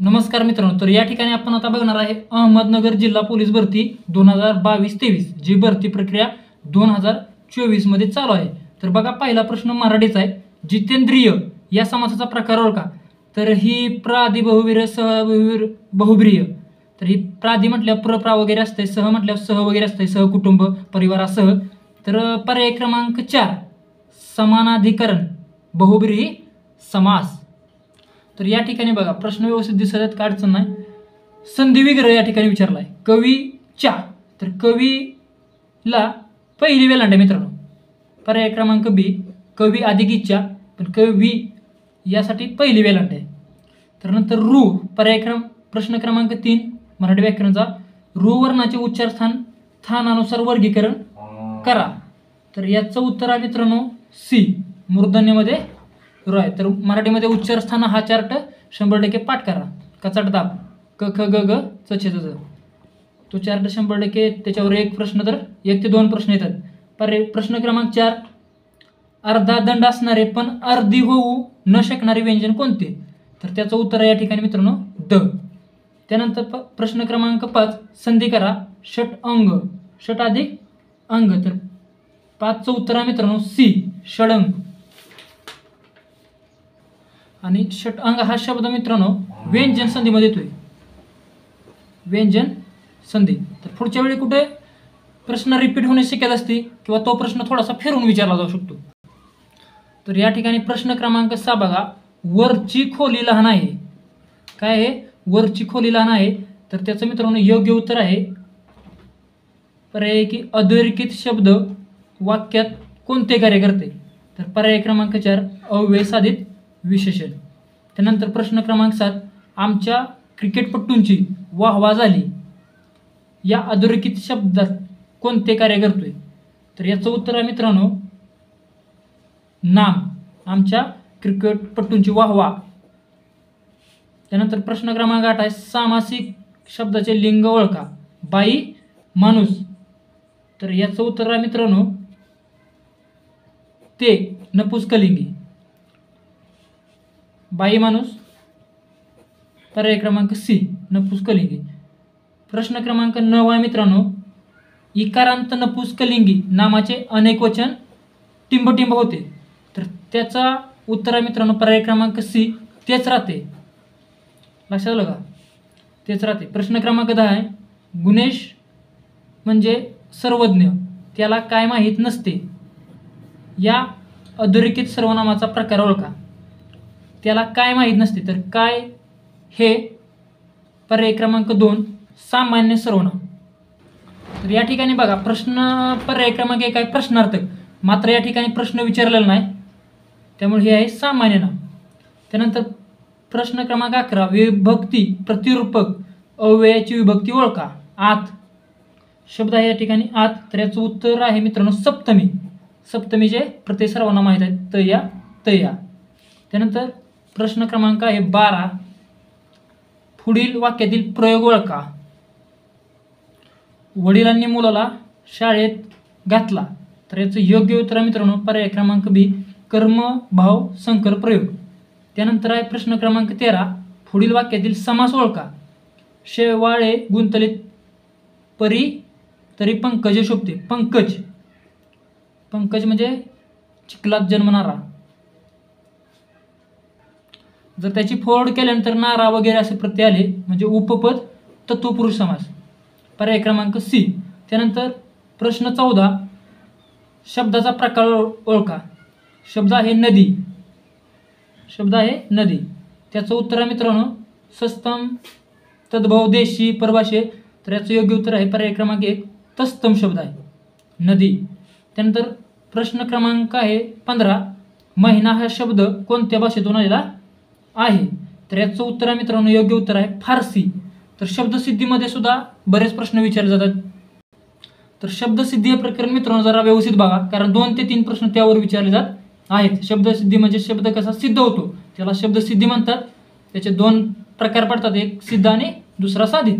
नमस्कार मित्रांनो, तर या ठिकाणी आपण आता बघणार आहे अहमदनगर जिल्हा पोलीस भरती 2022-23 जी भरती प्रक्रिया 2024 मध्ये चालू आहे। तर बघा, पहिला प्रश्न मराठीचा आहे। जितेंद्रिय या समासाचा प्रकार ओळखा। तर ही प्रादि बहुवीर सह बहुवीर बहुब्रिय। तर ही प्रादि म्हटल्यावर प्र वगैरे असते, सह म्हटल्यावर सह वगैरे असते, सहकुटुंब परिवारासह। तर पर्याय क्रमांक 4 समानाधिकरण बहुब्रीही समास। तर या ठिकाणी बघा, प्रश्न व्यवस्थित दिसत आहेत, काय अडचण नाही। संधी विग्रह या ठिकाणी विचारलाय कवीच्या। तर कवीला पहिली वेलांट आहे मित्रांनो। पर्याय क्रमांक बी कवी अधिक इच्छा, पण कवी यासाठी पहिली वेलांट आहे। तर नंतर रू प्रश्न क्रमांक 3 मराठी व्याकरणाचा रू वर्णाचे उच्चार स्थानानुसार वर्गीकरण करा। तर याचं उत्तर आहे मित्रांनो सी मूर्धन्यमध्ये रू आहे। तर मराठीमध्ये उच्चार स्थान हा चार्ट 100% पाठ करा। कचाट दाब क ख ग ग च छ ज तो चार्ट 100%, त्याच्यावर एक प्रश्न तर 1 ते 2 प्रश्न येतात। प्रश्न क्रमांक 4 अर्धा दंड असणारे पण अर्धी होऊ न शकणारे व्यंजन कोणते? तर त्याचं उत्तर आहे या ठिकाणी मित्रांनो द। त्यानंतर प्रश्न क्रमांक 5 संधी करा षट अंग षट अधिक अंग। तर 5चं उत्तर आहे मित्रांनो सी षडंग। आणि षटअंग हा शब्द मित्रांनो व्यंजन संधीमध्ये येतोय, व्यंजन संधी। तर पुढच्या वेळी कुठे प्रश्न रिपीट होण्याची शक्यता असते किंवा तो प्रश्न थोडासा फिरून विचारला जाऊ शकतो। तर या ठिकाणी प्रश्न क्रमांक 6 बघा, वरची खोली लहान आहे। काय आहे? वरची खोली लहान आहे। तर त्याचं मित्रांनो योग्य उत्तर आहे पर्याय की अधोरेखित शब्द वाक्यात कोणते कार्य करते? तर पर्याय क्रमांक 4 अव्यय साधित विशेषण। त्यानंतर प्रश्न क्रमांक 7 आमच्या क्रिकेटपटूंची वाहवा झाली या अधोरेखित शब्दात कोणते कार्य करतोय? तर याचं उत्तर आहे मित्रांनो नाम आमच्या क्रिकेटपटूंची वाहवा। त्यानंतर प्रश्न क्रमांक 8 आहे सामासिक शब्दाचे लिंग ओळखा बाई माणूस। तर याचं उत्तर आहे मित्रांनो ते नपुंसकलिंगी बाई माणूस। पर्याय क्रमांक सी नपुंसकलिंगी। प्रश्न क्रमांक 9 आहे मित्रांनो इकारांत नपुंसकलिंगी नामाचे अनेक वचन टिंबटिंब होते। तर त्याचा उत्तर आहे मित्रांनो पर्याय क्रमांक सी तेच राहते। लक्षात आलं का? तेच राहते। प्रश्न क्रमांक 10 आहे गुणेश म्हणजे सर्वज्ञ त्याला काय माहीत नसते या अधोरेखित सर्वनामाचा प्रकार ओळखा। त्याला काय माहीत नसते? तर काय हे पर्याय क्रमांक 2 सामान्य सर्वनाम। तर या ठिकाणी बघा प्रश्न पर्याय क्रमांक 1 आहे प्रश्नार्थक, मात्र या ठिकाणी प्रश्न विचारलेला नाही, त्यामुळे हे आहे सामान्य नाम। त्यानंतर प्रश्न क्रमांक 11 विभक्ती प्रतिरूपक अव्ययाची विभक्ती ओळखा। आत शब्द आहे या ठिकाणी आत। तर याचं उत्तर आहे मित्रांनो सप्तमी। सप्तमीचे प्रत्यय सर्वनाम माहीत आहेत तया तया। त्यानंतर प्रश्न क्रमांक आहे 12 पुढील वाक्यातील प्रयोग ओळखा। वडिलांनी मुलाला शाळेत घातला। तर याचं योग्य उत्तर आहे मित्रांनो पर्याय क्रमांक बी कर्म भाव संकर प्रयोग। त्यानंतर आहे प्रश्न क्रमांक 13 पुढील वाक्यातील समास ओळखा। शेवाळे गुंतलेत परी तरी पंकज शोभते। पंकज पंकज म्हणजे चिखलात जन्मणारा। जर त्याची फोड केल्यानंतर नारा वगैरे असे प्रत्यय आले म्हणजे उपपद तत्वपुरुष समास। पर्याय क्रमांक सी। त्यानंतर प्रश्न 14 शब्दाचा प्रकार ओळखा। शब्द आहे नदी। शब्द आहे नदी। त्याचं उत्तर आहे मित्रांनो सस्तम तद्भव देशी परभाषे। तर याचं योग्य उत्तर आहे पर्याय क्रमांक 1 तस्तम शब्द आहे नदी। त्यानंतर प्रश्न क्रमांक आहे 15 महिना हा शब्द कोणत्या भाषेतून आलेला आहे? तर याचं उत्तर आहे मित्रांनो योग्य उत्तर आहे फारसी। तर शब्दसिद्धीमध्ये सुद्धा बरेच प्रश्न विचारले जातात। तर शब्दसिद्धी हे प्रकरण मित्रांनो जरा व्यवस्थित बघा, कारण 2 ते 3 प्रश्न त्यावर विचारले जात आहेत। शब्दसिद्धी म्हणजे शब्द कसा सिद्ध होतो त्याला शब्दसिद्धी म्हणतात। त्याचे 2 प्रकार पडतात, एक सिद्ध आणि दुसरा साधित।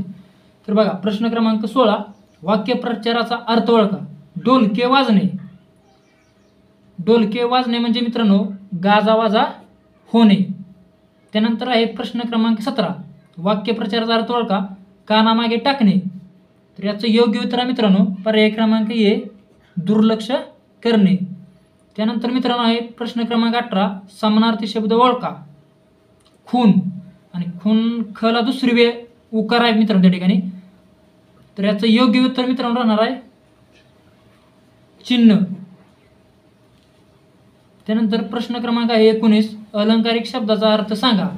तर बघा प्रश्न क्रमांक 16 वाक्यप्रचाराचा अर्थ ओळखा। ढोलके वाजणे। ढोलके वाजणे म्हणजे मित्रांनो गाजावाजा होणे। त्यानंतर आहे प्रश्न क्रमांक 17 वाक्यप्रचाराचा अर्थ ओळखा. कानामागे टाकणे. तर याचं योग्य उत्तर आहे मित्रांनो पर्याय क्रमांक ए, दुर्लक्ष करणे. त्यानंतर मित्रांनो आहे प्रश्न क्रमांक 18, समानार्थी शब्द ओळखा. खून, आणि खून खला दुसरी वेळ उकार आहे मित्रांनो त्या ठिकाणी. तर याचं योग्य उत्तर मित्रांनो राहणार आहे चिन्ह. त्यानंतर प्रश्न क्रमांक आहे 19, अलंकारिक शब्दाचा अर्थ सांगा.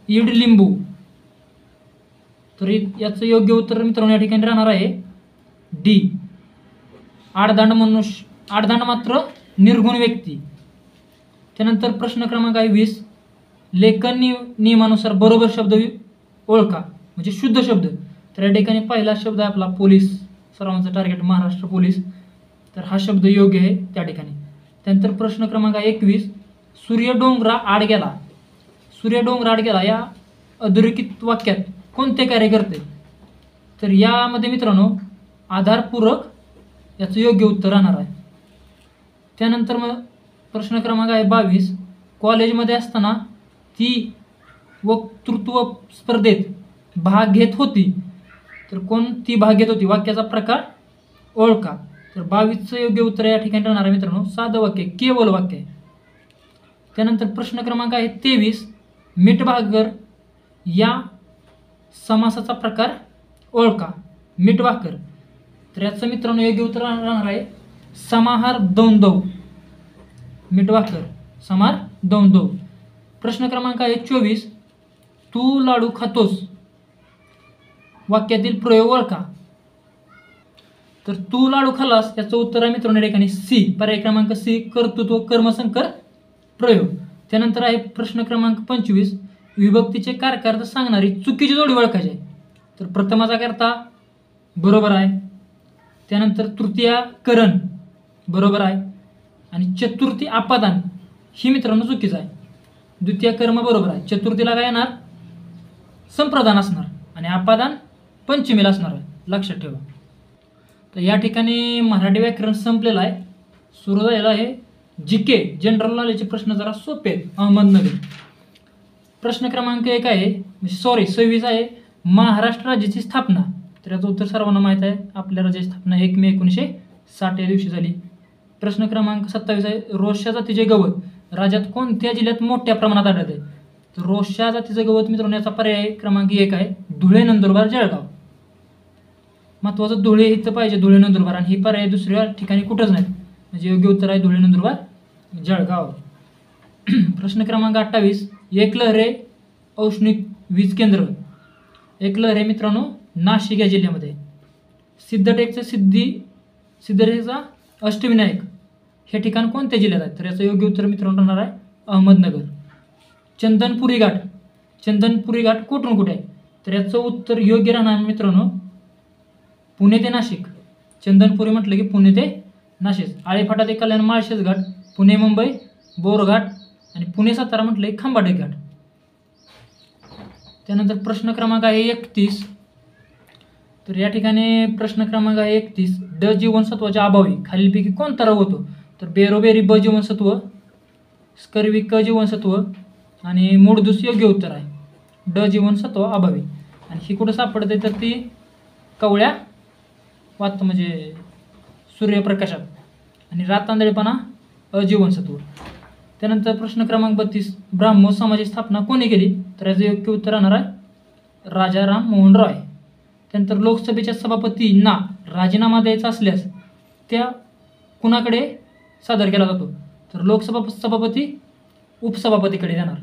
ईडलिंबू. तर याचं योग्य उत्तर मित्रांनो या ठिकाणी राहणार आहे डी, आडदांड मनुष्य, आडदांड मात्र निर्गुण व्यक्ती. त्यानंतर प्रश्न क्रमांक आहे 20, लेखन नियमानुसार बरोबर शब्द ओळखा म्हणजे शुद्ध शब्द. तर या ठिकाणी पहिला शब्द आहे आपला पोलीस, सर्वांचं टार्गेट महाराष्ट्र पोलीस. तर हा शब्द योग्य आहे त्या ठिकाणी. त्यानंतर प्रश्न क्रमांक 21, सूर्य डोंगरा आड गेला. सूर्य डोंगरा आड गेला या अधोरेखित वाक्यात कोणते कार्य करते. तर यामध्ये मित्रांनो आधारपूरक याचं योग्य उत्तर राहणार आहे. त्यानंतर मग प्रश्न क्रमांक आहे 22, कॉलेजमध्ये असताना ती वक्तृत्व स्पर्धेत भाग घेत होती. तर कोणती भाग घेत होती, वाक्याचा प्रकार ओळखा. तर 22चं योग्य उत्तर या ठिकाणी राहणार आहे मित्रांनो साधं वाक्य, केवळ वाक्य. त्यानंतर प्रश्न क्रमांक आहे 23, मिठभाकर या समासाचा प्रकार ओळखा. मिठभाकर. तर याचं मित्रांनो योग्य उत्तर राहणार आहे समाहार दौंदौ. मिठभाकर समार दौंदौ. प्रश्न क्रमांक आहे 24, तू लाडू खातोस वाक्यातील प्रयोग ओळखा. तर तू लाडू खाल्लास याचं उत्तर आहे मित्रांनो या ठिकाणी सी, पर्याय क्रमांक सी, कर्तृत्व कर्मसंकर प्रयोग. त्यानंतर आहे प्रश्न क्रमांक 25, विभक्तीचे कारकार्थ सांगणारी चुकीची जोडी ओळखायची आहे. तर प्रथमाचा करता बरोबर आहे. त्यानंतर तृतीया करण बरोबर आहे, आणि चतुर्थी आपादान ही मित्रांनो चुकीचं आहे. द्वितीय कर्म बरोबर आहे. चतुर्थीला काय येणार, संप्रदान असणार, आणि आपादान पंचमीला असणार आहे, लक्षात ठेवा. तर या ठिकाणी मराठी व्याकरण संपलेलं आहे. सुरू झालेलं आहे जीके, जनरल नॉलेजचे प्रश्न जरा सोपे आहेत. अहमदनगर. प्रश्न क्रमांक 1 आहे, 26 आहे, महाराष्ट्र राज्याची स्थापना. तर याचं उत्तर सर्वांना माहीत आहे, आपल्या राज्याची स्थापना 1 मे 1960 या दिवशी झाली. प्रश्न क्रमांक 27 आहे, रोस्या जातीचे गवत राज्यात कोणत्या जिल्ह्यात मोठ्या प्रमाणात आढळते. तर रोस्या जातीचं गवत मित्रांनो याचा पर्याय क्रमांक 1 आहे धुळे, नंदुरबार, जळगाव. महत्त्वाचं धुळे इथं पाहिजे, धुळे नंदुरबार, आणि ही पर्याय दुसऱ्या ठिकाणी कुठंच नाही, म्हणजे योग्य उत्तर आहे धुळे, नंदुरबार, जळगाव. प्रश्न क्रमांक 28, एकलहरे औष्णिक वीज केंद्र. एकलहरे मित्रांनो नाशिक या जिल्ह्यामध्ये. सिद्धटेकचं सिद्धटेकचा अष्टविनायक हे ठिकाण कोणत्या जिल्ह्यात आहे. तर याचं योग्य उत्तर मित्रांनो राहणार आहे अहमदनगर. चंदनपुरी घाट, चंदनपुरी घाट कुठून कुठे आहे. तर याचं उत्तर योग्य राहणार मित्रांनो पुणे ते नाशिक. चंदनपुरी म्हटलं की पुणे ते नाशिक. आळेफाटा ते कल्याण माळशेज घाट, पुणे मुंबई बोरघाट, आणि पुणे सातारा म्हटलं की खंबाटे घाट. त्यानंतर प्रश्न क्रमांक आहे 31. तर या ठिकाणी प्रश्न क्रमांक आहे 31, ड जीवनसत्वाच्या अभावी खालीलपैकी कोणता रोग होतो. तर बेरोबेरी ब जीवनसत्व, स्कर्वी क जीवनसत्व, आणि मूळदूस योग्य उत्तर आहे ड जीवनसत्व अभावी. आणि ही कुठं सापडते तर ती कवळ्या वात म्हणजे सूर्यप्रकाशात, आणि रातांदळेपणा अजीवनसत्व. त्यानंतर प्रश्न क्रमांक 32, ब्राह्मो समाजाची स्थापना कोणी केली. तर याचं योग्य उत्तर राहणार आहे राजा राम मोहन रॉय. त्यानंतर लोकसभेच्या सभापतींना राजीनामा द्यायचा असल्यास त्या कुणाकडे सादर केला जातो. तर लोकसभा सभापती उपसभापतीकडे जाणार.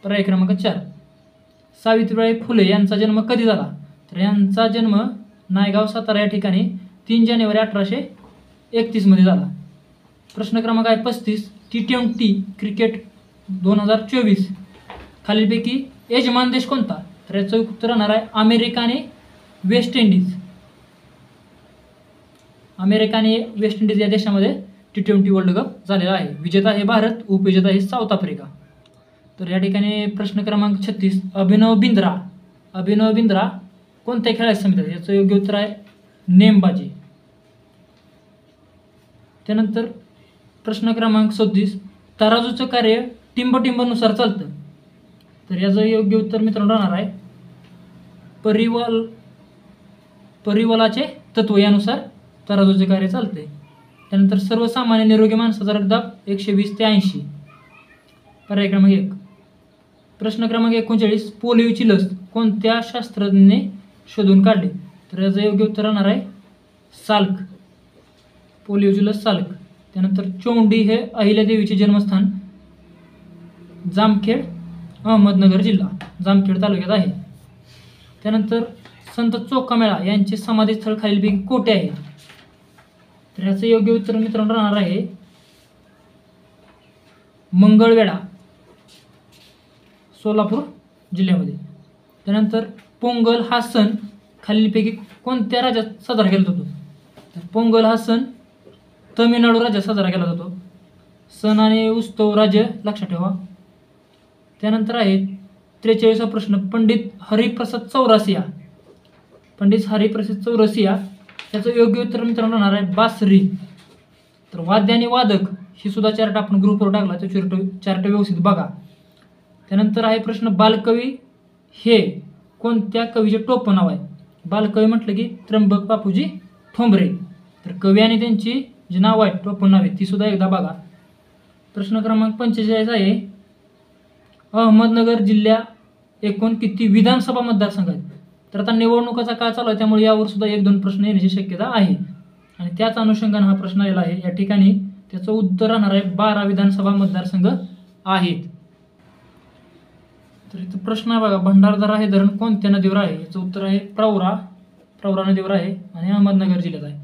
पर्याय क्रमांक 4, सावित्रीबाई फुले यांचा जन्म कधी झाला. तर यांचा जन्म नायगाव सातारा या ठिकाणी 3 जानेवारी 1831 मध्ये झाला. प्रश्न क्रमांक आहे 35, T20 क्रिकेट 2024 खालीलपैकी यजमान देश कोणता. तर याचं उत्तर राहणार आहे अमेरिका आणि वेस्ट इंडिज. अमेरिका आणि वेस्ट इंडिज या देशामध्ये T20 वर्ल्ड कप झालेला आहे. विजेता आहे भारत, उपविजेता आहे साऊथ आफ्रिका. तर या ठिकाणी प्रश्न क्रमांक 36, अभिनव बिंद्रा. अभिनव बिंद्रा कोणत्या खेळाचे समिती. याचं योग्य उत्तर आहे नेमबाजी. त्यानंतर प्रश्न क्रमांक 37, तराजूचं कार्य टिंबटिंबनुसार चालतं. तर याचं योग्य उत्तर मित्रांनो राहणार आहे परिवलाचे तत्व यानुसार तराजूचे कार्य चालते. त्यानंतर सर्वसामान्य निरोगी माणसाचा रक्तदाब 120 ते 80. पर्याय क्रमांक 1. प्रश्न क्रमांक 39. पोलिओची लस कोणत्या शास्त्रज्ञाने शोधून काढली? तर याचं योग्य उत्तर राहणार आहे साल्क. पोलिओची लस साल्क. त्यानंतर चोंडी हे अहिल्यादेवीचे जन्मस्थान जामखेड अहमदनगर जिल्हा जामखेड तालुक्यात आहे. त्यानंतर संत चोखामेळा यांचे समाधीस्थळ खालीलपैकी कोठे आहे? तर याचं योग्य उत्तर मित्रांनो राहणार आहे मंगळवेढा सोलापूर जिल्ह्यामध्ये. त्यानंतर पोंगल हा सण खालीलपैकी कोणत्या राज्यात साजरा केला जातो? तर पोंगल हा सण तमिळनाडू राज्यात साजरा केला जातो. सण आणि उत्सव राज्य लक्षात ठेवा. त्यानंतर आहे 43वा प्रश्न. पंडित हरिप्रसाद चौरसिया त्याचं योग्य उत्तर मित्रांनो राहणार आहे बासरी. तर वाद्य आणि वादक ही सुद्धा चार्ट आपण ग्रुपवर टाकला, तो चार्ट व्यवस्थित बघा. त्यानंतर आहे प्रश्न. बालकवी हे कोणत्या कवीचे टोपण नाव आहे? बालकवी म्हटलं की त्र्यंबक बापूजी ठोंबरे. तर कवी आणि त्यांची जी नाव आहेत टोपण नावे ती सुद्धा एकदा बघा. प्रश्न क्रमांक 45 आहे अहमदनगर जिल्ह्या एकूण किती विधानसभा मतदारसंघ आहेत? तर आता निवडणुकाचा काळ चालू आहे त्यामुळे यावर सुद्धा 1-2 प्रश्न येण्याची शक्यता आहे आणि त्याच अनुषंगाने हा प्रश्न आलेला आहे. या ठिकाणी त्याचं उत्तर राहणार आहे 12 विधानसभा मतदारसंघ आहेत. तर इथं प्रश्न आहे बघा. भंडारदरा हे धरण कोणत्या नदीवर आहे? याचं उत्तर आहे प्रवरा नदीवर आहे आणि अहमदनगर जिल्ह्यात आहे.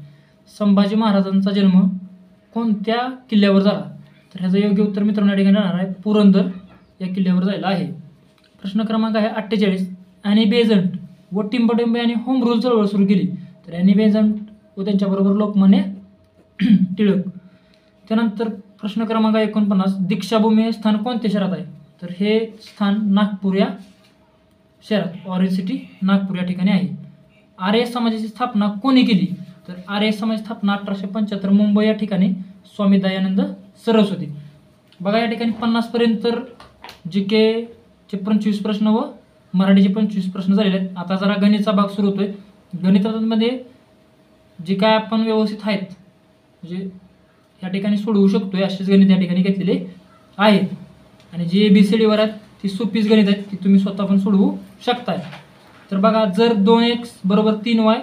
संभाजी महाराजांचा जन्म कोणत्या किल्ल्यावर झाला? तर ह्याचं योग्य उत्तर मित्रांनो या ठिकाणी राहणार आहे पुरंदर या किल्ल्यावर जायला आहे. प्रश्न क्रमांक आहे 48. ॲनी बेझंट व टिंबटिंबे आणि होम रूल चळवळ सुरू केली. तर ॲनी बेझंट व त्यांच्याबरोबर लोकमान्य टिळक. त्यानंतर प्रश्न क्रमांक 49. दीक्षाभूमी हे स्थान कोणत्या शहरात आहे? तर हे स्थान नागपूर या शहरात ऑरेंज सिटी नागपूर या ठिकाणी आहे. आर्य समाजाची स्थापना कोणी केली? तर आर्य समाज स्थापना 1875 मुंबई या ठिकाणी स्वामी दयानंद सरस्वती. बघा या ठिकाणी 50 पर्यंत GK चे 25 प्रश्न व मराठीचे 25 प्रश्न झालेले आहेत. आता जरा गणिताचा भाग सुरू होतोय. गणितामध्ये जे काय आपण व्यवस्थित आहेत म्हणजे या ठिकाणी सोडवू शकतोय असेच गणित या ठिकाणी घेतलेले आहेत आणि जे ABCDवर आहेत ती सोपीच गणित आहेत ती तुम्ही स्वतः पण सोडवू शकताय. तर बघा जर 2x बरोबर 3y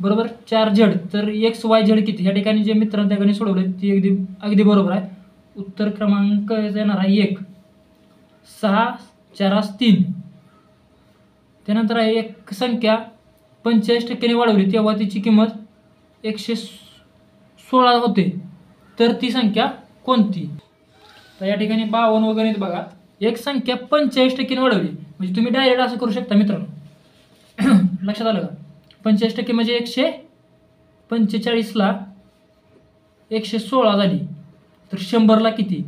बरोबर 4z तर XYZ किती? या ठिकाणी जे मित्रांनो त्या गणित सोडवले ती अगदी बरोबर आहे. उत्तर क्रमांक येणार आहे 1. 6 4 3. त्यानंतर आहे एक संख्या 45% वाढवली तेव्हा तिची किंमत 116 होते तर ती संख्या कोणती? तर या ठिकाणी 52 व गणित बघा. एक संख्या 45% वाढवली म्हणजे तुम्ही डायरेक्ट असं करू शकता मित्रांनो. लक्षात आलं का? 45% म्हणजे 145ला 116 झाली तर 100ला किती?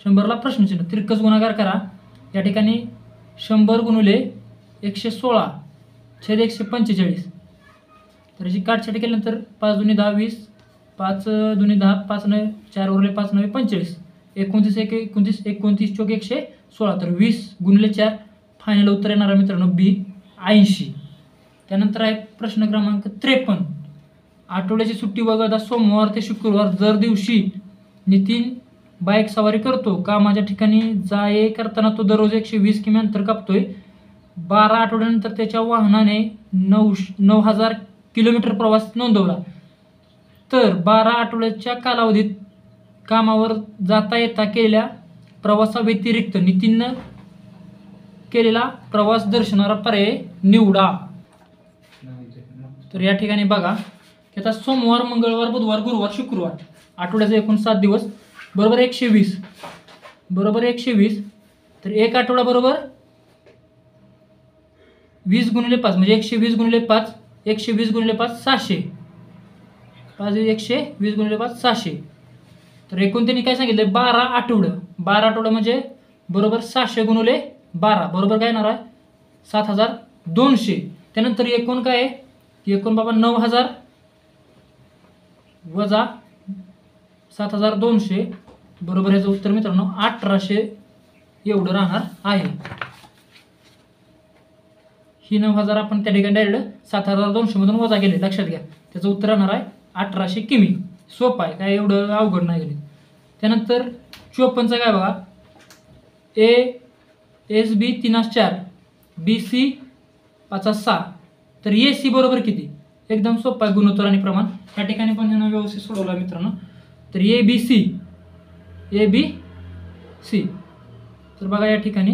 100ला प्रश्नचिन्ह तिरकस गुणाकार करा. या ठिकाणी 100 गुणिले 116 छेद 145. तर याची काटछाट केल्यानंतर 5 दुनी 10 20 5 दुनी 10 5 9 4 उरले 5 9 45 29 1 29 29 चौक 116 तर 20 गुणिले 4 फायनल उत्तर येणार आहे मित्रांनो B 80. त्यानंतर आहे प्रश्न क्रमांक 53. आठवड्याची सुट्टी वगळता सोमवार ते शुक्रवार दर दिवशी नितीन बाईक सवारी करतो. कामाच्या ठिकाणी जा-ये करताना तो दररोज 120 किमी अंतर कापतोय. 12 आठवड्यानंतर त्याच्या वाहनाने 9,000 किलोमीटर प्रवास नोंदवला. तर 12 आठवड्याच्या कालावधीत कामावर जाता येता केलेल्या प्रवासाव्यतिरिक्त नितीननं केलेला प्रवास दर्शवणारा पर्याय निवडा. तर या ठिकाणी बघा की आता सोमवार मंगळवार बुधवार गुरुवार शुक्रवार आठवड्याचे एकूण 7 दिवस बरोबर 120 बरोबर 120 तर एक आठवडा बरोबर 20 गुणिले 5 म्हणजे 120 गुणिले 5 120 गुणिले 5 600 5 120 गुणिले 5 600. तर एकूण त्यांनी काय सांगितलं 12 आठवडं म्हणजे बरोबर 600 गुणिले 12 बरोबर काय येणार आहे 7200. त्यानंतर एकूण काय आहे एकूण बाबा 9000 वजा 7200 बरोबर याचं उत्तर मित्रांनो 1800 एवढं राहणार आहे. ही 9,000 आपण त्या ठिकाणी डायरेक्ट 7,200 मधून वजा केले. लक्षात घ्या, त्याचं उत्तर राहणार आहे 1,800 किमी. सोपं आहे, काय एवढं अवघड नाही गणित. त्यानंतर 54चा काय बघा, ASB 3/4 BC 5/6 तर AC बरोबर किती. एकदम सोपं आहे, गुणोत्तर आणि प्रमाण. त्या ठिकाणी पण ह्यानं व्यवस्थित सोडवलं मित्रांनो. तर ABC तर बघा या ठिकाणी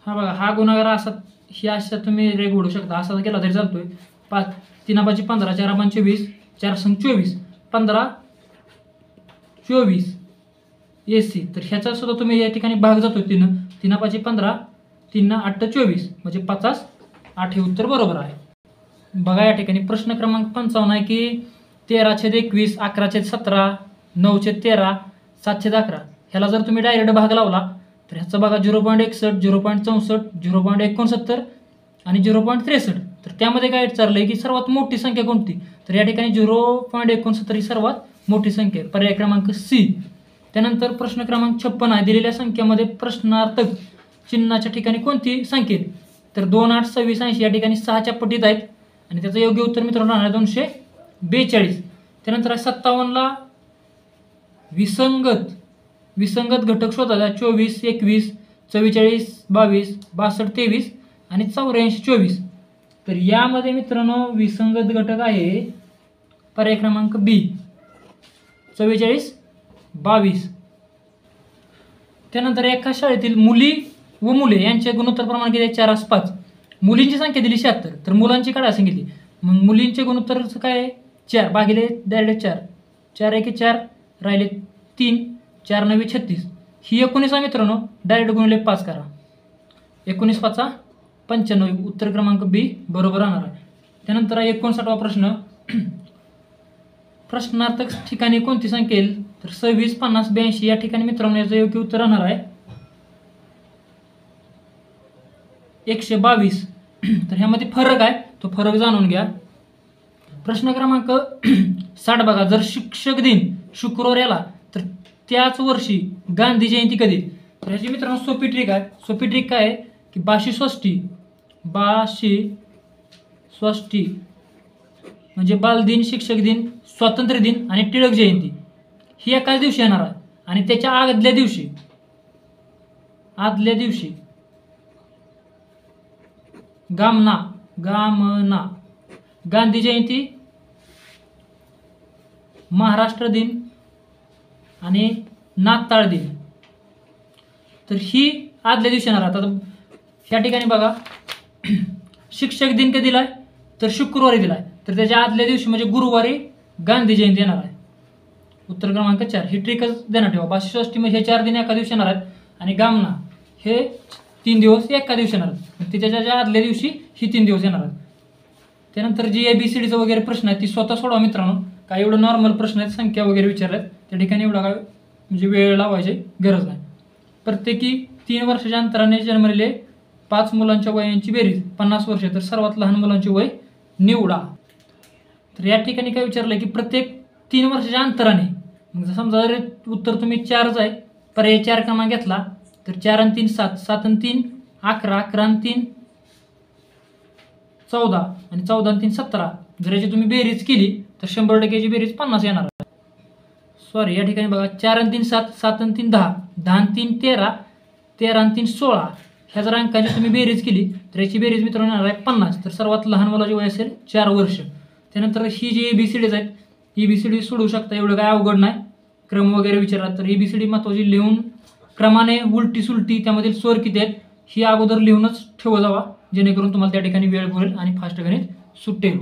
हा बघा, हा गुणाकार असा, ही अशा तुम्ही रेग ओढू शकता, असा केला तरी चालतोय. 5 3 5 15 4 5 24 4 संग 24 15 24 AC. तर ह्याचा सुद्धा तुम्ही या ठिकाणी भाग जातो 3 3 5 15 3 8 24 म्हणजे 50 8 हे उत्तर बरोबर आहे. बघा या ठिकाणी प्रश्न क्रमांक 55 आहे की 13/21 11/17 9/13 7/11 ह्याला जर तुम्ही डायरेक्ट भाग लावला तर ह्याचा बघा 0.61 0.64 0.69 आणि 0.63. तर त्यामध्ये काय विचारलंय की सर्वात मोठी संख्या कोणती. तर या ठिकाणी 0.69 ही सर्वात मोठी संख्या आहे, पर्याय क्रमांक C. त्यानंतर प्रश्न क्रमांक 56 आहे, दिलेल्या संख्येमध्ये प्रश्नार्थक चिन्हाच्या ठिकाणी कोणती संख्या. तर 2 8 26 80 या ठिकाणी 6च्या पटीत आहेत आणि त्याचं योग्य उत्तर मित्रांनो राहणार 242. त्यानंतर 57ला विसंगत घटक शोधायचा 24 21 44 22 62 23 आणि 84 24. तर यामध्ये मित्रांनो विसंगत घटक आहे पर्याय क्रमांक B 44 22. त्यानंतर एका शाळेतील मुली व मुले यांचे गुणोत्तर प्रमाण किती आहे 4:5. मुलींची संख्या दिली 76 तर मुलांची काढा सांगितली. मग मुलींचे गुणोत्तर काय आहे 4 भागिले डायरेक्ट 4 4 1 4 राहिले 3 4 9 36. ही 19 आहे मित्रांनो, डायरेक्ट गुणिले 5 करा. 19 5 95 उत्तर क्रमांक B बरोबर राहणार आहे. त्यानंतर 59वा प्रश्न, प्रश्नार्थक ठिकाणी कोणती संख्या येईल. तर 26 50 82 या ठिकाणी मित्रांनो याचं योग्य उत्तर राहणार आहे 122. तर ह्यामध्ये फरक आहे, तो फरक जाणून घ्या. प्रश्न क्रमांक 60 बघा, जर शिक्षक दिन शुक्रवार याला तर त्याच वर्षी गांधी जयंती कधी. तर ह्याची मित्रांनो सोपी ट्रिक आहे. सोपी ट्रिक काय आहे की 22 म्हणजे बालदिन, शिक्षक दिन, स्वातंत्र्य दिन आणि टिळक जयंती ही एकाच दिवशी येणार आहे. आणि त्याच्या आदल्या दिवशी गामना गांधी जयंती, महाराष्ट्र दिन आणि नाताळ दिन. तर ही आदल्या दिवशी येणार. आता या ठिकाणी बघा शिक्षक दिन कधी दिलाय तर शुक्रवारी दिलाय, तर त्याच्या आदल्या दिवशी म्हणजे गुरुवारी गांधी जयंती येणार आहे. उत्तर क्रमांक 4. ही ट्रिकच देण्यात ठेवा. 22 म्हणजे हे 4 दिन एका दिवशी येणार आहेत आणि गामना हे 3 दिवस एका दिवशी येणार आहेत. त्याच्या आदल्या दिवशी ही 3 दिवस येणार आहेत. त्यानंतर जी ABCDचं वगैरे प्रश्न आहे ती स्वतः सोडवा मित्रांनो. काय एवढं नॉर्मल प्रश्न आहेत, संख्या वगैरे विचारल्यात, त्या ठिकाणी एवढा काय म्हणजे वेळ लावायची गरज नाही. प्रत्येकी 3 वर्षाच्या अंतराने जन्मलेले 5 मुलांच्या वयांची बेरीज 50 वर्षे, तर सर्वात लहान मुलांचे वय निवडा. तर या ठिकाणी काय विचारलंय की प्रत्येक 3 वर्षाच्या अंतराने, मग समजा जर उत्तर तुम्ही 4च आहे, पर्याय 4 क्रमांक घेतला तर 4 आणि 3 7 7 आणि 3 11 11 आणि 3 14 आणि 14 आणि 3 17. जर याची तुम्ही बेरीज केली तर 100%ची बेरीज 50 येणार आहे. सॉरी, या ठिकाणी बघा 4 आणि 3 7 7 आणि 3 10 10 आणि 3 13 13 आणि 3 16. ह्या जर अंकाची तुम्ही बेरीज केली तर याची बेरीज मित्रांनो येणार आहे 50. तर सर्वात लहान मुलाची वय असेल 4 वर्ष. त्यानंतर ही जी ABCDज आहेत ABCD सोडवू शकता, एवढं काय अवघड नाही. क्रम वगैरे विचारला तर ABCD महत्त्वाची लिहून क्रमाने उलटी सुलटी त्यामधील स्वर किती आहेत ही अगोदर लिहूनच ठेवत जावा, जेणेकरून तुम्हाला त्या ठिकाणी वेळ पुरेल आणि फास्ट गणित सुटेल.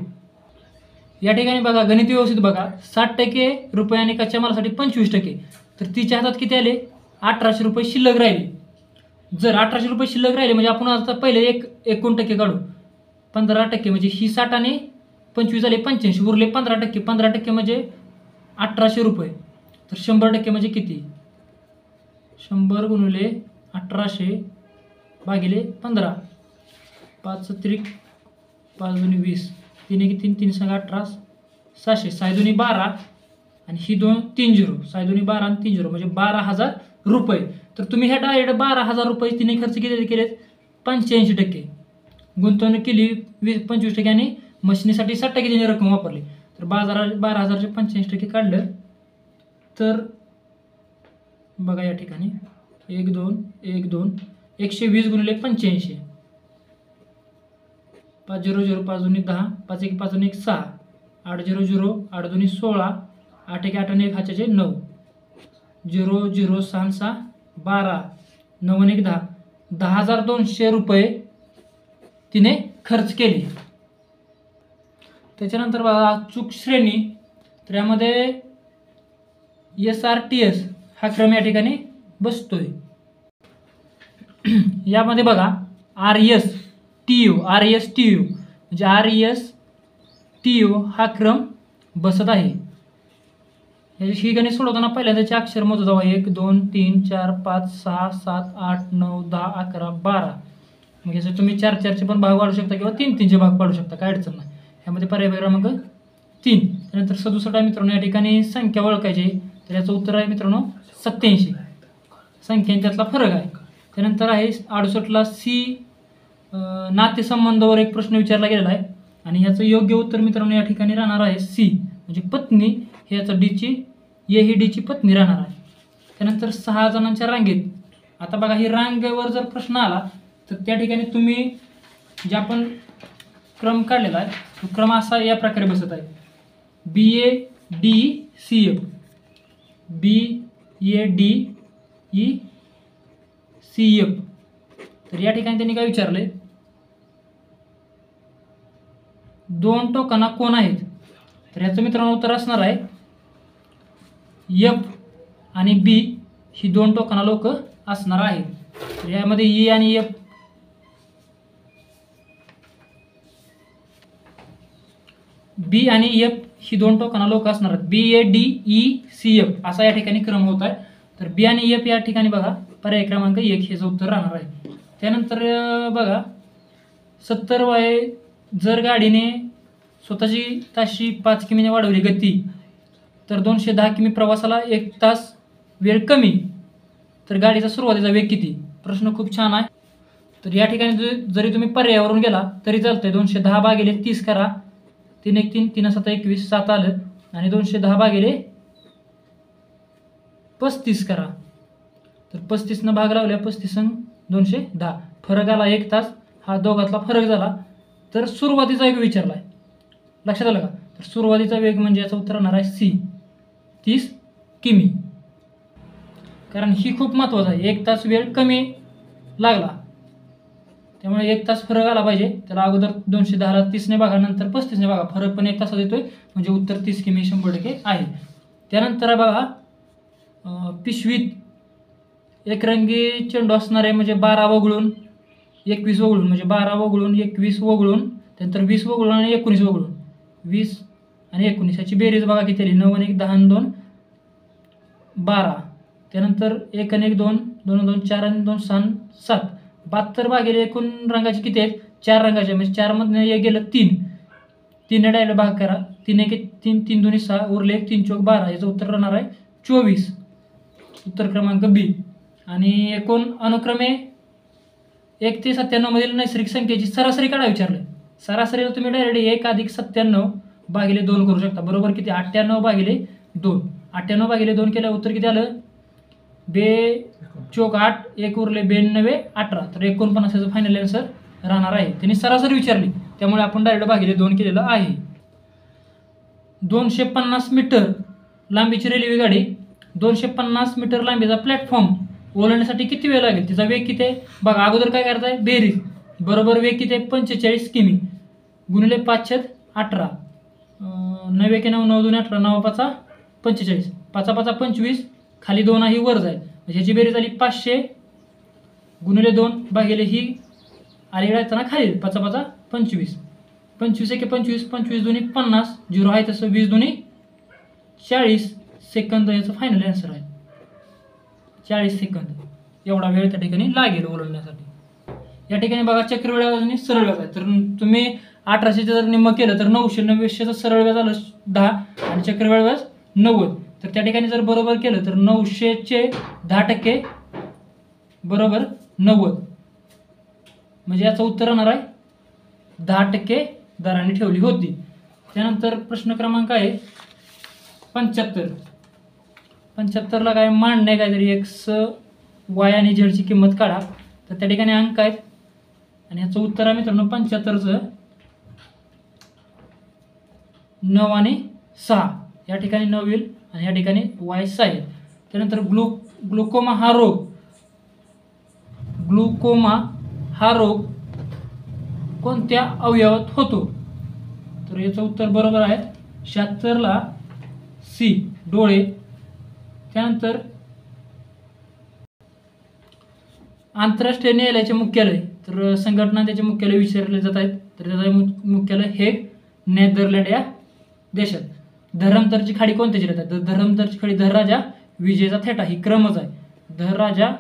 या ठिकाणी बघा गणित व्यवस्थित बघा. 60% रुपये आणि कच्च्या मालासाठी 25%, तर तिच्या हातात किती आले 1800 रुपये शिल्लक राहिले. जर 1800 रुपये शिल्लक राहिले म्हणजे आपण आता पहिले 1% काढू. 15% म्हणजे ही 60 आणि 25 झाले 85, उरले 15%. 15% म्हणजे 1800 रुपये, तर 100% म्हणजे किती 100 गुणिले 1800 भागिले 15. 5 त्रिक 5 दुनी 20 3 1 3 3 सांगा 18 600 6 दुनी 12 आणि ही 2 3 0 6 दुनी 12 आणि 3 0 म्हणजे 12,000 रुपये. तर तुम्ही ह्या डायरेक्ट 12,000 रुपये तिने खर्च केलेत 85%. गुंतवणूक केली 25% आणि मशिनीसाठी 60% तिने रक्कम वापरली. तर 12,000चे 85% काढलं तर बघा या ठिकाणी 1 2 1 2 120 गुणिले 85. 5 0 0 5 2 10 5 1 5 1 6 8 0 0 8 2 16 8 1 8 1 हाचे 9 0 0 6 6 12 9 1 10 10,200 रुपये तिने खर्च केले. त्याच्यानंतर बघा अचूक श्रेणी, तर यामध्ये SRTS हा क्रम या ठिकाणी बसतोय. यामध्ये बघा RSTU म्हणजे RSTU हा क्रम बसत आहे. ही गणित सोडवताना पहिल्यांदाचे अक्षर मोजू जावा. 1 2 3 4 5 6 7 8 9 10 11 12. मग याचे तुम्ही 4 4चे पण भाग वाढू शकता किंवा 3 3चे भाग पाडू शकता, काय अडचण नाही. ह्यामध्ये पर्याय क्रमांक 3. त्यानंतर 67 आहे मित्रांनो. या ठिकाणी संख्या ओळखायची, तर याचं उत्तर आहे मित्रांनो 87. संख्यांच्यातला फरक आहे. त्यानंतर आहे 68ला नातेसंबंधावर एक प्रश्न विचारला गेलेला आहे आणि ह्याचं योग्य उत्तर मित्रांनो या ठिकाणी राहणार आहे C म्हणजे पत्नी. हे याचं डीची ही डीची पत्नी राहणार आहे. त्यानंतर 6 जणांच्या रांगेत, आता बघा ही रांगेवर जर प्रश्न आला तर त्या ठिकाणी तुम्ही जे आपण क्रम काढलेला आहे तो क्रम असा या प्रकारे बसत आहे. BADECF BADECF. तर या ठिकाणी त्यांनी काय विचारले, 2 टोकांना कोण आहेत. तर याचं मित्रांनो उत्तर असणार आहे F आणि B ही 2 टोकांना लोक असणार आहेत. तर यामध्ये E आणि F B आणि F ही 2 टोकांना लोक असणार आहेत. BADECF असा या ठिकाणी क्रम होत आहे. तर B आणि F या ठिकाणी बघा पर्याय क्रमांक 1 हेच उत्तर राहणार आहे. त्यानंतर बघा 70 वय जर गाडीने स्वतःची ताशी 5 किमीने वाढवली गती तर 210 किमी प्रवासाला 1 तास वेळ कमी, तर गाडीचा सुरुवातीचा वेग किती. प्रश्न खूप छान आहे. तर या ठिकाणी जरी तुम्ही पर्यायावरून गेला तरी चालतंय. 210 भागिले 30 करा. 3 1 3 3 7 21 7 आलं आणि 210 भागिले 35 करा. तर 35 भाग लावल्या 35 210 फरक आला 1 तास. हा दोघातला फरक झाला. तर सुरुवातीचा वेग विचारला आहे, लक्षात आलं का. तर सुरुवातीचा वेग म्हणजे याचं उत्तर राहणार आहे C 30 किमी. कारण ही खूप महत्त्वाचं आहे. 1 तास वेळ कमी लागला त्यामुळे 1 तास फरक आला पाहिजे. त्याला अगोदर 210ला 30ने बघा, नंतर 35ने बघा. फरक पण 1 तासात येतोय म्हणजे उत्तर 30 किमी 100% आहे. त्यानंतर बघा पिशवीत एकरंगी चेंडू असणारे म्हणजे 12 वगळून 21 वगळून म्हणजे 12 वगळून 21 वगळून त्यानंतर 20 वगळून आणि 19 वगळून 20 आणि 19 याची बेरीज बघा किती आली. 9 आणि 1 10 आणि 2 12. त्यानंतर 1 आणि 1 2 2 2 4 आणि 2 6 7 72 भागिले एकूण रंगाचे किती आहेत 4 रंगाचे म्हणजे 4 मधनं एक गेलं 3. 3 डायरेक्ट भाग करा. 3 1 3 3 2 6 उरले 1 3 चौक 12. याचं उत्तर राहणार आहे 24. उत्तर क्रमांक B. आणि एकूण अनुक्रमे 1 ते 97 मधील नैसर्गिक संख्येची सरासरी काढा विचारले. सरासरीला तुम्ही डायरेक्ट 1 अधिक 97 भागिले 2 करू शकता. बरोबर किती 98 भागिले 2. 98 भागिले 2 केलं उत्तर किती आलं 2 चौक 8 1 उरले 92 18. तर 49 याचं फायनल आन्सर राहणार आहे. त्यांनी सरासरी विचारली त्यामुळे आपण डायरेक्ट भागिले 2 केलेलं आहे. 250 मीटर लांबीची रेल्वे गाडी 250 मीटर लांबीचा प्लॅटफॉर्म ओलांडण्यासाठी किती वेळ लागेल, तिचा वेग किती आहे बघा. अगोदर काय करायचं आहे बेरीज. बरोबर वेग किती आहे 45 किमी गुणिले 5/18 9 9 9 2 18 9 5 45 5 5 25 खाली 2 ही वर जाईल म्हणजे ह्याची बेरीज आली 500 गुणिले 2 भागिले ही अलीकडे येताना खाली 5 5 25 25 1 25 25 2 50 0 आहे तसं 20 2 40 सेकंद याचं फायनल आन्सर आहे. 40 सेकंद एवढा वेळ त्या ठिकाणी लागेल ओलांडण्यासाठी. या ठिकाणी बघा चक्रवाढ आणि सरळ व्याज आहे. तर तुम्ही 1800 जर निम्म केलं तर 900 900चं सरळ व्याज आलं 10 आणि चक्रवाढ व्याज 90. तर त्या ठिकाणी जर बरोबर केलं तर 900चे 10% बरोबर 90, म्हणजे याचं उत्तर राहणार आहे 10% दराने ठेवली होती. त्यानंतर प्रश्न क्रमांक आहे 75. 75ला काय मांडणे आहे काहीतरी एक्स वाय आणि झेडची किंमत काढा. तर त्या ठिकाणी अंक आहेत आणि ह्याचं उत्तर आहे मित्रांनो 75चं 9 आणि 6. या ठिकाणी 9 येईल आणि या ठिकाणी वाय 6 आहे. त्यानंतर ग्लुकोमा हा रोग कोणत्या अवयवात होतो? तर याचं उत्तर बरोबर आहे 76ला सी डोळे. त्यानंतर आंतरराष्ट्रीय न्यायालयाचे मुख्यालय, तर संघटना त्याचे मुख्यालय विचारले जात आहेत. तर त्याचं मुख्यालय हेग, नेदरलँड या देशात. धरमतरची खाडी कोणत्या जिल्ह्यात आहे? तर धरमतरची खाडी धरराजा विजयचा थेटा, ही क्रमच आहे. धरराजा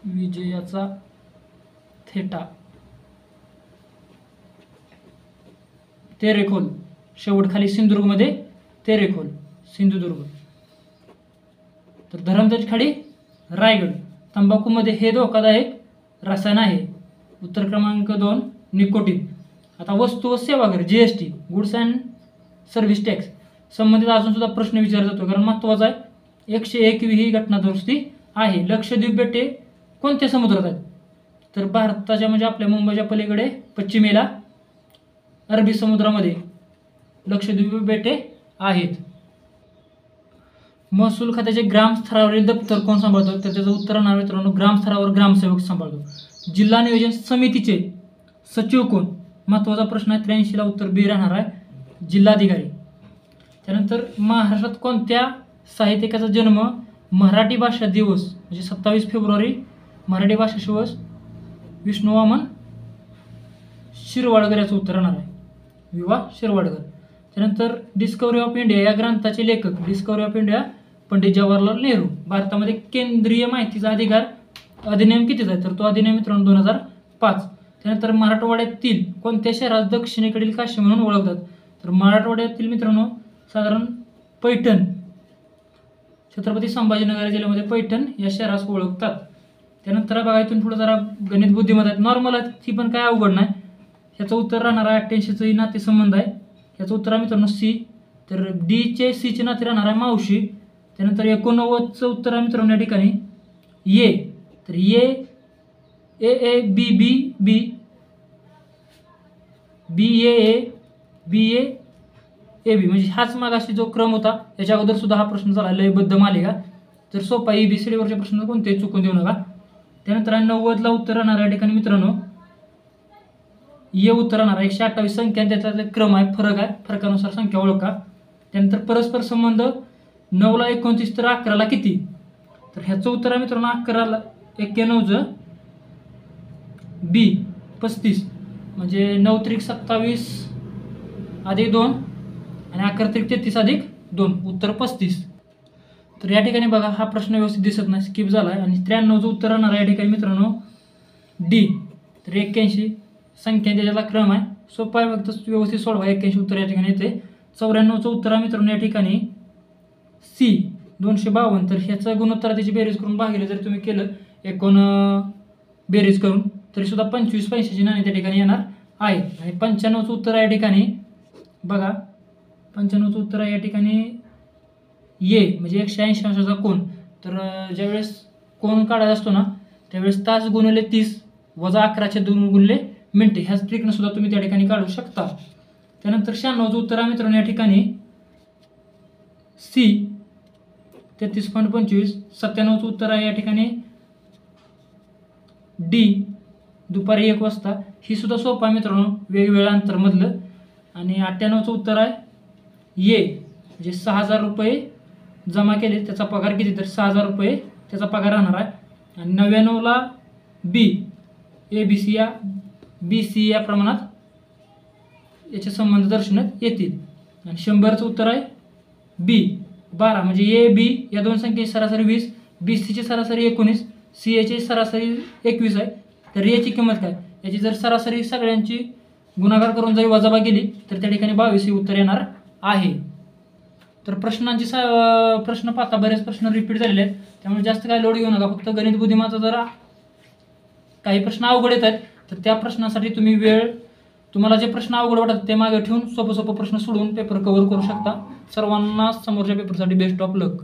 विजयाचा थेटा, तेरेखोल, शेवट खाली सिंधुदुर्गमध्ये तेरेखोल, सिंधुदुर्ग. तर धरमतरची खाडी रायगड. तंबाखूमध्ये हे धोकादायक रसायन आहे. उत्तर क्रमांक 2 निकोटीन. आता वस्तू व सेवा कर GST, goods and service tax संबंधित अजून सुद्धा प्रश्न विचारला जातो, कारण महत्त्वाचा आहे. 101वी ही घटना दुरुस्ती आहे. लक्षद्वीप बेटे कोणत्या समुद्रात आहेत? तर भारताच्या म्हणजे आपल्या मुंबईच्या पलीकडे पश्चिमेला अरबी समुद्रामध्ये लक्षद्वीप बेटे आहेत. महसूल खात्याचे ग्रामस्तरावरील दप्तर कोण सांभाळतो? तर त्याचं उत्तर नाव मित्रांनो ग्रामस्तरावर ग्रामसेवक सांभाळतो. जिल्हा नियोजन समितीचे सचिव कोण? महत्त्वाचा प्रश्न आहे. 83ला उत्तर बी राहणार आहे जिल्हाधिकारी. त्यानंतर महाराष्ट्रात कोणत्या साहित्यिकाचा जन्म मराठी भाषा दिवस म्हणजे 27 फेब्रुवारी मराठी भाषा दिवस विष्णू वामन शिरवाडकर याचं उत्तर राहणार आहे, विवा शिरवाडकर. त्यानंतर डिस्कवरी ऑफ इंडिया या ग्रंथाचे लेखक discovery of India Pandit Jawaharlal Nehru. भारतामध्ये केंद्रीय माहितीचा अधिकार अधिनियम कितीचा आहे? तर तो अधिनियम मित्रांनो 2005. त्यानंतर मराठवाड्यातील कोणत्या शहरास दक्षिणेकडील काशी म्हणून ओळखतात? तर मराठवाड्यातील मित्रांनो साधारण पैठण, छत्रपती संभाजीनगर जिल्ह्यामध्ये पैठण या शहरास ओळखतात. त्यानंतर बघा इथून पुढे जरा गणित बुद्धिमत्ता आहेत, नॉर्मल आहेत, ती पण काय अवघड नाही. ह्याचं उत्तर राहणार आहे 88चं नातेसंबंध आहे. ह्याचं उत्तर आहे मित्रांनो सी. तर डीचे सीचे नाते राहणार आहे मावशी. त्यानंतर 89चं उत्तर आहे मित्रांनो या ठिकाणी ये. तर ये ए A B B B B A B A B म्हणजे हाच मागाशी जो क्रम होता याच्या अगोदर सुद्धा हा प्रश्न झाला लयबद्ध मालिका. तर सोपा ABCDवरचे प्रश्न कोणतेही चुकून देऊ नका. त्यानंतर 90ला उत्तर राहणार या ठिकाणी मित्रांनो ये उत्तर राहणार 128 संख्या, त्याचा क्रम आहे, फरक आहे, फरकानुसार संख्या ओळखा. त्यानंतर परस्पर संबंध 9ला 29 तर 11ला किती? तर ह्याचं उत्तर आहे मित्रांनो 11ला 91चं बी 35 म्हणजे 9 त्रिक 27 अधिक 2 आणि 11 त्रिक 33 अधिक 2 उत्तर 35. तर या ठिकाणी बघा हा प्रश्न व्यवस्थित दिसत नाही, स्किप झाला आहे. आणि 93चं उत्तर राहणार या ठिकाणी मित्रांनो डी. तर 81 संख्या त्याच्याला क्रम आहे, सोपा आहे, फक्त व्यवस्थित सोडवा. 81 उत्तर या ठिकाणी येते. 94चं उत्तर आहे मित्रांनो या ठिकाणी सी 252. तर ह्याचं गुणोत्तर त्याची बेरीज करून भागिले जर तुम्ही केलं एकूण बेरीज करून तरी सुद्धा 25 पैशाची नाणी त्या ठिकाणी येणार आहे. आणि 95चं उत्तर आहे या ठिकाणी बघा 95चं उत्तर आहे या ठिकाणी ये म्हणजे 180 अंशाचा कोन. तर ज्यावेळेस कोन काढायचा असतो ना त्यावेळेस तास गुणिले 30 वजा 11/2 गुणिले मिनिटे ह्या ट्रिकनं सुद्धा तुम्ही त्या ठिकाणी काढू शकता. त्यानंतर 96चं उत्तर आहे मित्रांनो या ठिकाणी सी 33.25. 97चं उत्तर आहे या ठिकाणी डी दुपारी 1 वाजता. ही सुद्धा सोपं आहे मित्रांनो वेगवेगळ्या अंतरमधलं. आणि 98चं उत्तर आहे ये म्हणजे 6,000 रुपये जमा केले त्याचा पगार किती? तर 6,000 रुपये त्याचा पगार राहणार आहे. आणि 99ला बी ABC या BC या प्रमाणात याचे संबंध दर्शवण्यात येतील. आणि 100चं उत्तर आहे बी 12 म्हणजे AB या दोन संख्येची सरासरी 20, BCची सरासरी 19, CAची सरासरी 21 आहे. तर याची किंमत काय? याची जर सरासरी सगळ्यांची गुणाकार करून जरी वजाबाकी केली तर त्या ठिकाणी 22 हे उत्तर येणार आहे. तर प्रश्न पाहता बरेच प्रश्न रिपीट झालेले आहेत, त्यामुळे जास्त काय लोड घेऊ नका. फक्त गणित बुद्धिमाचा जरा काही प्रश्न अवघड येत आहेत, तर त्या प्रश्नासाठी तुम्हाला जे प्रश्न अवघड वाटतात ते मागे ठेवून सोपं प्रश्न सोडवून पेपर कव्हर करू शकता. सर्वांना समोरच्या पेपरसाठी बेस्ट ऑफ लक.